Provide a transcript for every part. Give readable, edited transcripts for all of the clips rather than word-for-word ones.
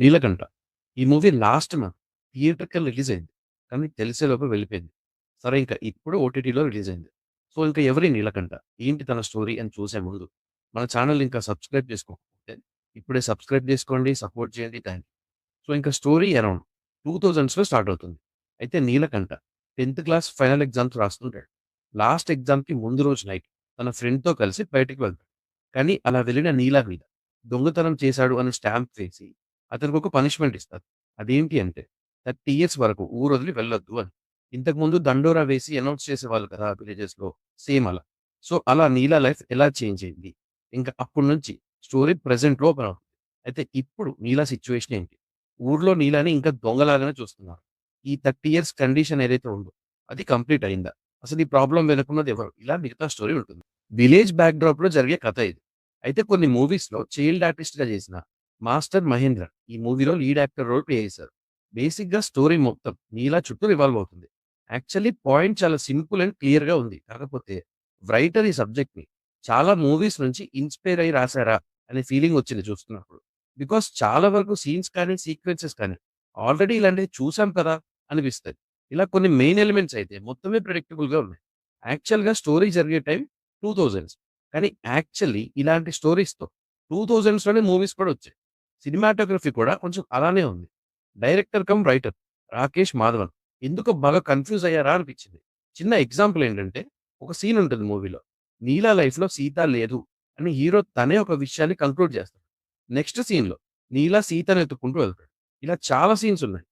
'నీలకంఠ' ఈ movie last month థియేటర్‌కెళ్ళి release అయింది. కానీ తెలిసేలోపు వెళ్ళిపోయింది. సరే ఇంక ఇప్పుడు ఓటీటీలో రిలీజ్ అయింది. సో, ఇంక ఎవరి 'నీలకంఠ'? ఏంటి తన స్టోరీ అని చూసే ముందు మన ఛానెల్‌ని ఇంకా సబ్స్క్రైబ్ చేసుకోకపోతే ఇప్పుడే సబ్స్క్రైబ్ చేసుకోండి. సపోర్ట్ చేయండి. Thank you. సో, ఇంక స్టోరీ అరౌండ్ 2000స్‌లో స్టార్ట్ అవుతుంది. అయితే 'నీలకంఠ' 10థ్ క్లాస్ ఫైనల్ ఎగ్జామ్స్ రాస్తుంటాడు. లాస్ట్ ఎగ్జామ్‌కి ముందు రోజు నైట్ తన ఫ్రెండ్‌తో కలిసి బయటికి వెళ్తాడు. కానీ అలా వెళ్ళిన నీల మీద దొంగతనం చేశాడు అని స్టాంప్ వేసి అతనికొక పనిష్మెంట్ ఇస్తారు. అదేంటి అంటే 30 ఇయర్స్ వరకు ఊరొదిలి వెళ్ళొద్దు అని. ఇంతకుముందు దండోరా వేసి అనౌన్స్ చేసేవాళ్ళు కదా విలేజెస్‌లో. సేమ్ అలా. సో, అలా నీల లైఫ్ ఎలా చేంజ్ అయింది? ఇంకా అప్పటి నుంచి స్టోరీ ప్రెజెంట్‌లో ఓపెన్ అవుతుంది. అయితే ఇప్పుడు నీల సిట్యుయేషన్ ఏంటి? ఊర్లో నీలని ఇంకా దొంగలాగానే చూస్తున్నారు. ఈ 30 ఇయర్స్ కండిషన్ ఏదైతే ఉందో అది కంప్లీట్ అయిందా? అసలు ఈ ప్రాబ్లమ్ వెనుకున్నది ఎవరు? ఇలా మిగతా స్టోరీ ఉంటుంది. విలేజ్ బ్యాక్‌డ్రాప్‌లో జరిగే కథ ఇది. అయితే కొన్ని మూవీస్‌లో చైల్డ్ ఆర్టిస్ట్‌గా చేసిన మాస్టర్ మహేంద్ర ఈ మూవీలో లీడ్ యాక్టర్ రోల్ ప్లే చేశారు. బేసిక్‌గా స్టోరీ మొత్తం నీలా చుట్టూ రివాల్వ్ అవుతుంది. యాక్చువల్లీ పాయింట్ చాలా సింపుల్ అండ్ క్లియర్‌గా ఉంది. కాకపోతే రైటర్ ఈ సబ్జెక్ట్‌ని చాలా మూవీస్ నుంచి ఇన్‌స్పైర్ అయ్యి రాసారా అనే ఫీలింగ్ వచ్చింది చూస్తున్నప్పుడు. బికాజ్ చాలా వరకు సీన్స్ కానీ, సీక్వెన్సెస్ కానీ ఆల్రెడీ ఇలాంటివి చూసాం కదా అనిపిస్తాయి. ఇలా కొన్ని మెయిన్ ఎలిమెంట్స్ అయితే మొత్తమే ప్రెడిక్టబుల్‌గా ఉన్నాయి. యాక్చువల్‌గా స్టోరీ జరిగే టైం 2000s. కానీ యాక్చువల్లీ ఇలాంటి స్టోరీస్‌తో 2000స్‌లోనే మూవీస్ కూడా వచ్చాయి. సినిమాటోగ్రఫీ కూడా కొంచెం అలానే ఉంది. Director cum writer Rakesh Madhavan ఎందుకో బాగా కన్‌ఫ్యూజ్ అయ్యారా అనిపించింది. చిన్న ఎగ్జాంపుల్ ఏంటంటే ఒక సీన్ ఉంటుంది మూవీలో. నీలా లైఫ్‌లో సీత లేదు అని హీరో తనే ఒక విషయాన్ని కంక్లూడ్ చేస్తాడు. నెక్స్ట్ సీన్‌లో నీలా సీతను ఎత్తుకుంటూ వెళ్తాడు. ఇలా చాలా సీన్స్ ఉన్నాయి.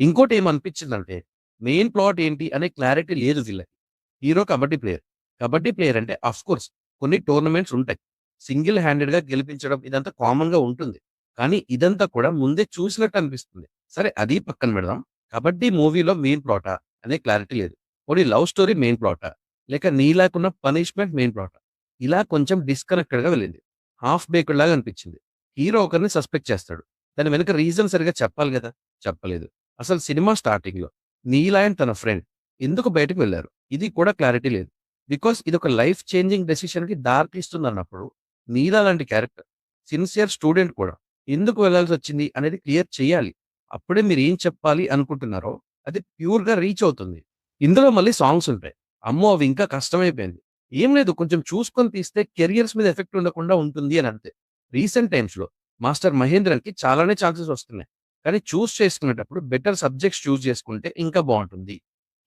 ఇంకోటి ఏమనిపించిందంటే మెయిన్ ప్లాట్ ఏంటి అనే క్లారిటీ లేదు వీళ్ళకి. Hero kabaddi player. Kabaddi player అంటే ఆఫ్‌కోర్స్ కొన్ని టోర్నమెంట్స్ ఉంటాయి. సింగిల్ హ్యాండెడ్‌గా గెలిపించడం ఇదంతా కామన్‌గా ఉంటుంది. కానీ ఇదంతా కూడా ముందే చూసినట్టు అనిపిస్తుంది. సరే అది పక్కన పెడదాం. 'కబడ్డీ' మూవీలో మెయిన్ ప్లాటా అనే క్లారిటీ లేదు. పోనీ లవ్ స్టోరీ మెయిన్ ప్లాటా? లేక నీలాకున్న పనిష్మెంట్ మెయిన్ ప్లాటా? ఇలా కొంచెం డిస్కనెక్టెడ్‌గా వెళ్ళింది. హాఫ్ బేక్డ్ లాగా అనిపించింది. హీరో ఒకరిని సస్పెక్ట్ చేస్తాడు. దాని వెనక రీజన్ సరిగ్గా చెప్పాలి గదా! చెప్పలేదు. అసలు సినిమా స్టార్టింగ్‌లో నీలా అండ్ తన ఫ్రెండ్ ఎందుకు బయటకు వెళ్లారు? ఇది కూడా క్లారిటీ లేదు. బికాజ్ ఇదొక లైఫ్ చేంజింగ్ డెసిషన్‌కి దారి తీస్తుందన్నప్పుడు నీలా లాంటి క్యారెక్టర్ సిన్సియర్ స్టూడెంట్ కూడా ఎందుకు వెళ్ళాల్సొచ్చింది అనేది క్లియర్ చేయాలి. అప్పుడే మీరేం చెప్పాలి అనుకుంటున్నారో అది ప్యూర్‌గా రీచ్ అవుతుంది. ఇందులో మళ్ళీ సాంగ్స్ ఉంటాయి. అమ్మో! అవి ఇంకా కష్టమైపోయింది. ఏం లేదు కొంచెం చూసుకొని తీస్తే కెరియర్స్ మీద ఎఫెక్ట్ ఉండకుండా ఉంటుంది అని అంతే. రీసెంట్ టైమ్స్‌లో మాస్టర్ మహేంద్రన్‌కి చాలానే ఛాన్సెస్ వస్తున్నాయి. కానీ చేసుకునేటప్పుడు బెటర్ సబ్జెక్ట్స్ చూజ్ చేసుకుంటే ఇంకా బావుంటుంది.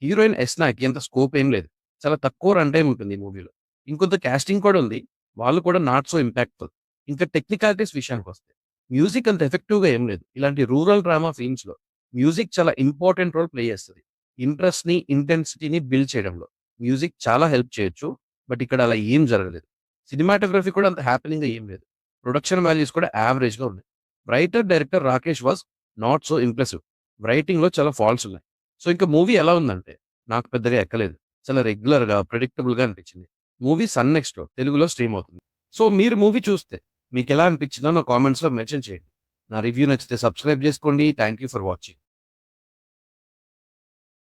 హీరోయిన్ ఎస్నాకి అంత స్కోప్ ఏం లేదు. చాలా తక్కువ రన్ టైమ్ ఉంటుంది ఈ మూవీలో. ఇంకొంత కాస్టింగ్ కూడా ఉంది. వాళ్ళు కూడా నాట్ సో ఇంపాక్ట్‌ఫుల్. ఇంకా టెక్నికాలిటీస్ విషయానికొస్తే మ్యూజిక్ అంత ఎఫెక్టివ్‌గా ఏం లేదు. ఇలాంటి రూరల్ డ్రామా ఫిల్మ్స్‌లో మ్యూజిక్ చాలా ఇంపార్టెంట్ రోల్ ప్లే చేస్తది. ఇంట్రెస్ట్‌ని, ఇంటెన్సిటీని బిల్డ్ చేయడంలో మ్యూజిక్ చాలా హెల్ప్ చేయొచ్చు. బట్ ఇక్కడ అలా ఏం జరగలేదు. సినిమాటోగ్రఫీ కూడా అంత హ్యాపెనింగ్‌గా ఏం లేదు. ప్రొడక్షన్ వాల్యూస్ కూడా యావరేజ్‌గా ఉన్నాయి. Writer, director Rakesh was not so impressive. రైటింగ్‌లో చాలా ఫాల్ట్స్ ఉన్నాయి. సో, ఇంక మూవీ ఎలా ఉందంటే నాకు పెద్దగా ఎక్కలేదు. చాలా రెగ్యులర్‌గా, ప్రెడిక్టబుల్‌గా అనిపించింది. మూవీ సన్ నెక్స్ట్‌లో తెలుగులో స్ట్రీమ్ అవుతుంది. సో, మీరు మూవీ చూస్తే మీకెలా అనిపించిందో నా కామెంట్స్‌లో మెన్షన్ చేయండి. నా రివ్యూ నచ్చితే సబ్స్క్రైబ్ చేసుకోండి. Thank you for watching.